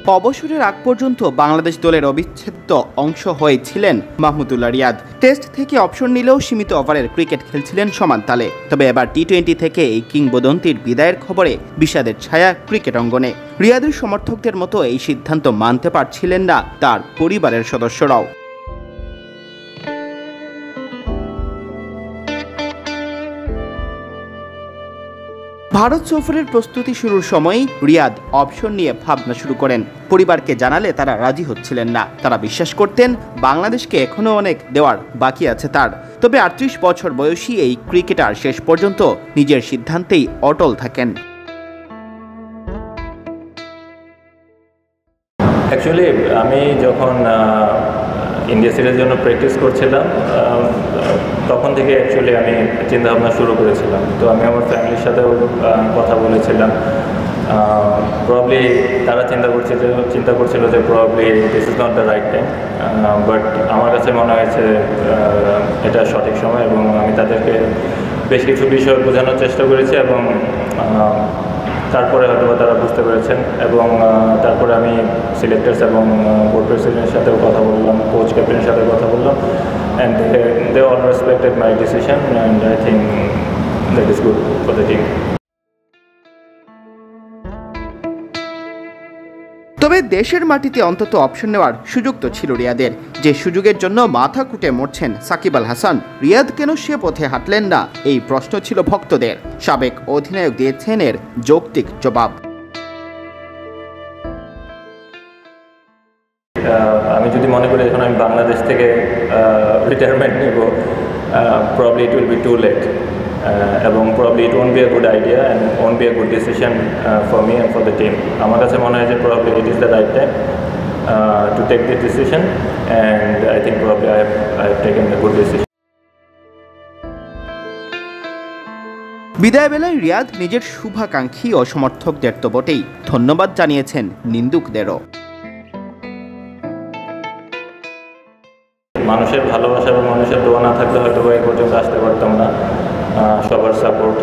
অবসরের আগ পর্যন্ত বাংলাদেশ দলের অবিচ্ছেদ্য অংশ হয়েছিলেন মাহমুদুল্লাহ রিয়াদ। টেস্ট থেকে অবসর নিলেও সীমিত ওভারের ক্রিকেট খেলছিলেন সমান তালে। তবে এবার টি-20 থেকে এই কিংবদন্তির বিদায়ের খবরে বিষাদের ছায়া ক্রিকেট অঙ্গনে। রিয়াদের সমর্থকদের মতো এই সিদ্ধান্ত মানতে পারছিলেন না তার পরিবারের সদস্যরাও। ভারত সফরের প্রস্তুতি শুরুর সময়ই রিয়াদ অবসর নিয়ে ভাবনা শুরু করেন। পরিবারকে জানালে তারা রাজি হচ্ছিলেন না। তারা বিশ্বাস করতেন বাংলাদেশকে এখনও অনেক দেওয়ার বাকি আছে তার। তবে ৩৮ বছর বয়সী এই ক্রিকেটার শেষ পর্যন্ত নিজের সিদ্ধান্তেই অটল থাকেন। অ্যাকচুয়ালি আমি যখন ইন্ডিয়া সিরিজের জন্য প্র্যাকটিস করছিলাম তখন থেকে অ্যাকচুয়ালি আমি চিন্তাভাবনা শুরু করেছিলাম। তো আমি আমার ফ্যামিলির সাথেও কথা বলেছিলাম। প্রবাবলি তারা চিন্তা করছিল যে probably this is not the right time, but আমার কাছে মনে হয়েছে এটা সঠিক সময় এবং আমি তাদেরকে বেশ কিছু বিষয় বোঝানোর চেষ্টা করেছি এবং তারপরে হয়তো তারা বুঝতে পেরেছেন এবং তারপরে আমি সিলেক্টার্স এবং বোর্ড প্রেসিডেন্টের সাথেও কথা বললাম, কোচ ক্যাপ্টেনের সাথে কথা বললাম, and they all respected my decision and I think that is good for the team. তবে দেশের মাটিতে অন্তত অপশন নেওয়ার সুযোগ তো ছিল রিয়াদের, যে সুযোগের জন্য মাথা কুটে মরছেন সাকিব আল হাসান। রিয়াদ কেন সে পথে হাঁটলেন না, এই প্রশ্ন ছিল ভক্তদের। সাবেক অধিনায়ক দিয়েছেন এর যৌক্তিক জবাব। আমি যদি মনে করি এখন আমি বাংলাদেশ থেকে রিটায়ারমেন্ট নেব, probably it will be too late এবং probably it won't be a good idea and won't be a good decision for me and for the team. আমার কাছে মনে হয় যে probably it is the right time to take this decision and I think probably I have taken a good decision. বিদায় বেলায় রিয়াদ নিজের শুভাকাঙ্ক্ষী ও সমর্থকদের তো বটেই, ধন্যবাদ জানিয়েছেন নিন্দুকদেরও। মানুষের ভালোবাসা এবং মানুষের দোয়া না থাকলে হয়তো এই পর্যন্ত আসতে পারতাম না। সবার support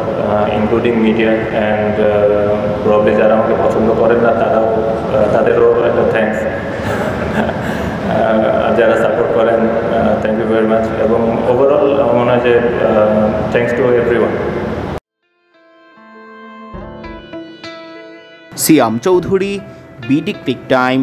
including media and probably যারা আমাকে পছন্দ করেন না তাদেরও একটা থ্যাঙ্কস। যারা সাপোর্ট করেন থ্যাংক ইউ ভেরি মাচ এবং ওভারঅল আমার মনে হয় যে thanks to everyone. Siam Chowdhury, BD Cric time.